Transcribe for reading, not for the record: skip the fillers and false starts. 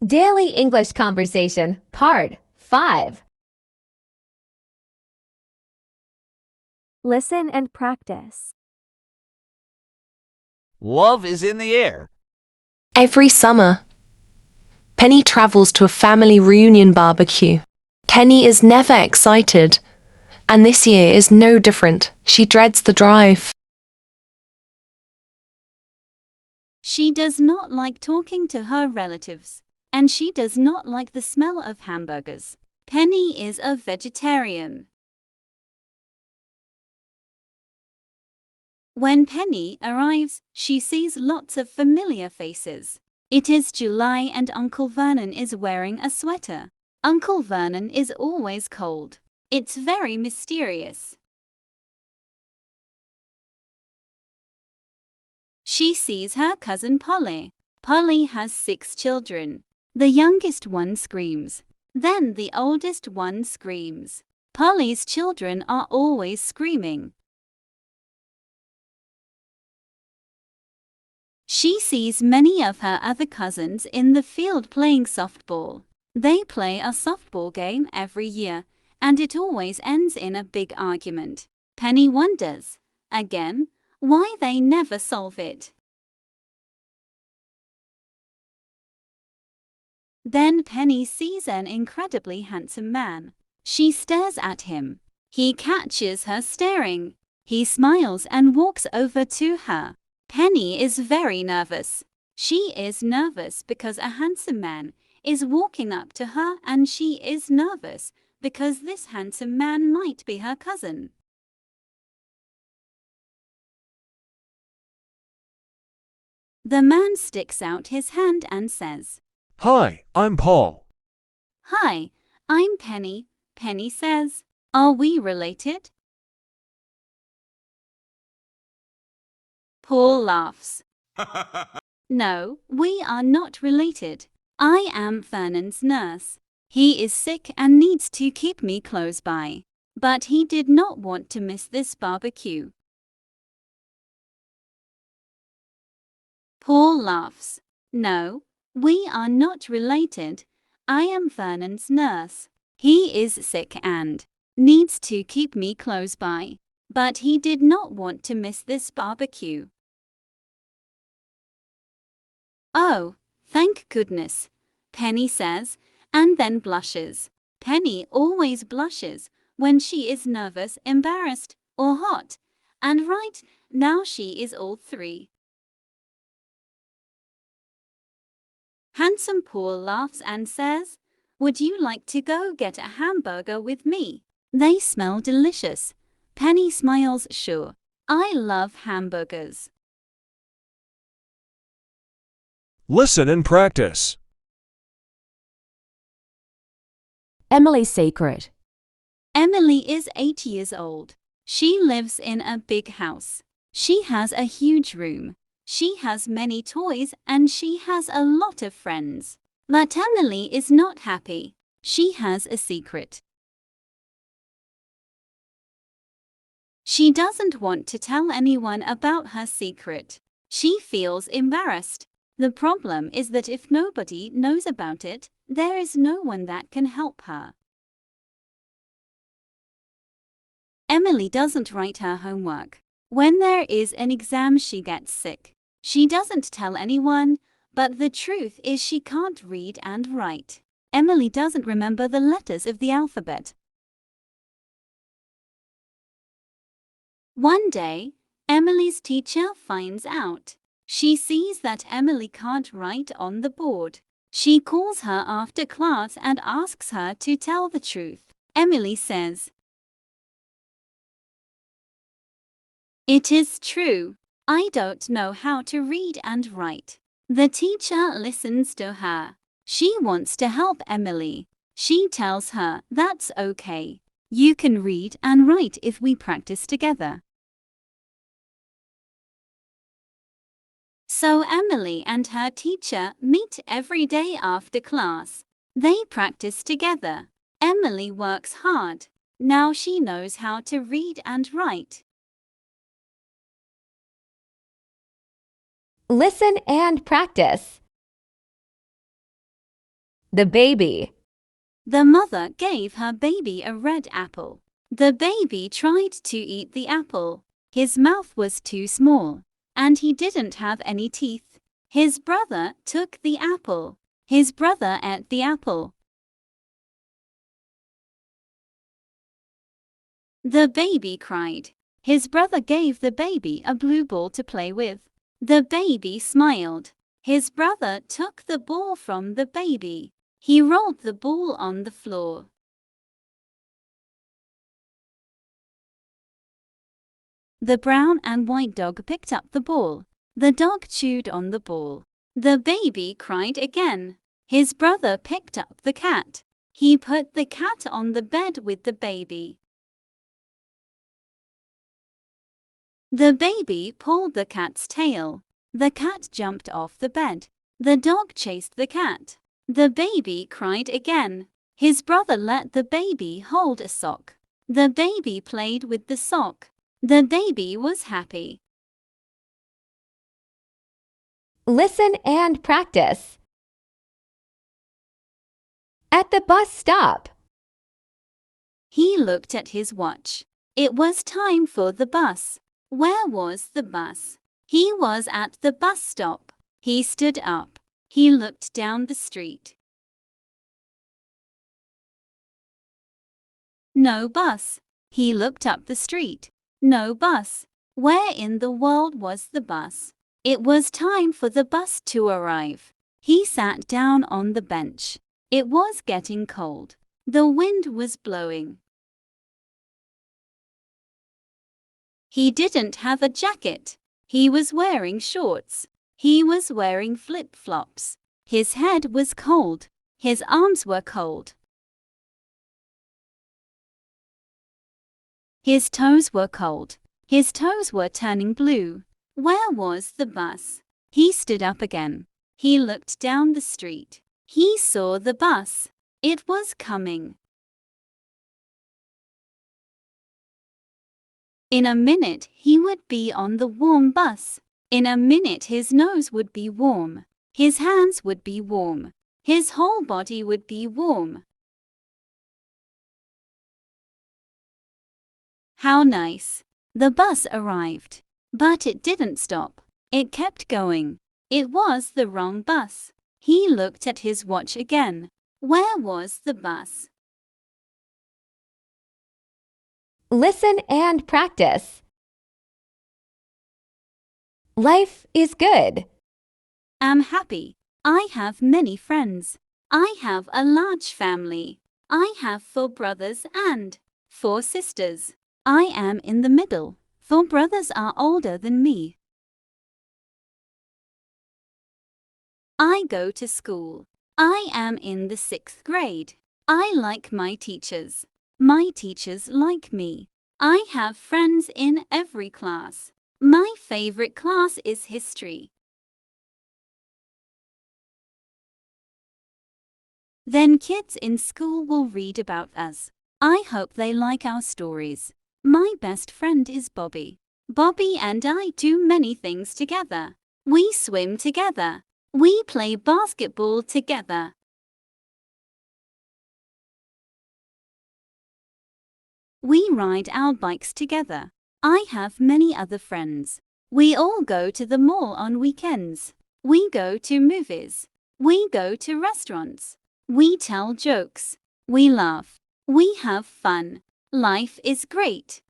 Daily English Conversation, Part 5. Listen and practice. Love is in the air. Every summer, Penny travels to a family reunion barbecue. Penny is never excited, and this year is no different. She dreads the drive. She does not like talking to her relatives, and she does not like the smell of hamburgers. Penny is a vegetarian. When Penny arrives, she sees lots of familiar faces. It is July and Uncle Vernon is wearing a sweater. Uncle Vernon is always cold. It's very mysterious. She sees her cousin Polly. Polly has 6 children. The youngest one screams. Then the oldest one screams. Polly's children are always screaming. She sees many of her other cousins in the field playing softball. They play a softball game every year, and it always ends in a big argument. Penny wonders, again, why they never solve it. Then Penny sees an incredibly handsome man. She stares at him. He catches her staring. He smiles and walks over to her. Penny is very nervous. She is nervous because a handsome man is walking up to her, and she is nervous because this handsome man might be her cousin. The man sticks out his hand and says, "Hi, I'm Paul." "Hi, I'm Penny." Penny says, "Are we related?" Paul laughs. "No, we are not related. I am Vernon's nurse. He is sick and needs to keep me close by. But he did not want to miss this barbecue." Paul laughs. "No, we are not related. I am Vernon's nurse. He is sick and needs to keep me close by. But he did not want to miss this barbecue." "Oh, thank goodness," Penny says, and then blushes. Penny always blushes when she is nervous, embarrassed, or hot, and right now she is all three. Handsome Paul laughs and says, "Would you like to go get a hamburger with me? They smell delicious." Penny smiles, "Sure. I love hamburgers." Listen and practice. Emily's secret. Emily is 8 years old. She lives in a big house. She has a huge room. She has many toys and she has a lot of friends. But Emily is not happy. She has a secret. She doesn't want to tell anyone about her secret. She feels embarrassed. The problem is that if nobody knows about it, there is no one that can help her. Emily doesn't write her homework. When there is an exam, she gets sick. She doesn't tell anyone, but the truth is she can't read and write. Emily doesn't remember the letters of the alphabet. One day, Emily's teacher finds out. She sees that Emily can't write on the board. She calls her after class and asks her to tell the truth. Emily says, "It is true. I don't know how to read and write." The teacher listens to her. She wants to help Emily. She tells her, "That's okay. You can read and write if we practice together." So Emily and her teacher meet every day after class. They practice together. Emily works hard. Now she knows how to read and write. Listen and practice. The baby. The mother gave her baby a red apple. The baby tried to eat the apple. His mouth was too small, and he didn't have any teeth. His brother took the apple. His brother ate the apple. The baby cried. His brother gave the baby a blue ball to play with. The baby smiled. His brother took the ball from the baby. He rolled the ball on the floor. The brown and white dog picked up the ball. The dog chewed on the ball. The baby cried again. His brother picked up the cat. He put the cat on the bed with the baby. The baby pulled the cat's tail. The cat jumped off the bed. The dog chased the cat. The baby cried again. His brother let the baby hold a sock. The baby played with the sock. The baby was happy. Listen and practice. At the bus stop. He looked at his watch. It was time for the bus. Where was the bus? He was at the bus stop. He stood up. He looked down the street. No bus. He looked up the street. No bus. Where in the world was the bus? It was time for the bus to arrive. He sat down on the bench. It was getting cold. The wind was blowing. He didn't have a jacket. He was wearing shorts. He was wearing flip-flops. His head was cold. His arms were cold. His toes were cold. His toes were turning blue. Where was the bus? He stood up again. He looked down the street. He saw the bus. It was coming. In a minute he would be on the warm bus. In a minute his nose would be warm. His hands would be warm. His whole body would be warm. How nice! The bus arrived. But it didn't stop. It kept going. It was the wrong bus. He looked at his watch again. Where was the bus? Listen and practice. Life is good. I'm happy. I have many friends. I have a large family. I have 4 brothers and 4 sisters. I am in the middle. 4 brothers are older than me. I go to school. I am in the 6th grade. I like my teachers. My teachers like me. I have friends in every class. My favorite class is history. Then kids in school will read about us. I hope they like our stories. My best friend is Bobby. Bobby and I do many things together. We swim together. We play basketball together. We ride our bikes together. I have many other friends. We all go to the mall on weekends. We go to movies. We go to restaurants. We tell jokes. We laugh. We have fun. Life is great.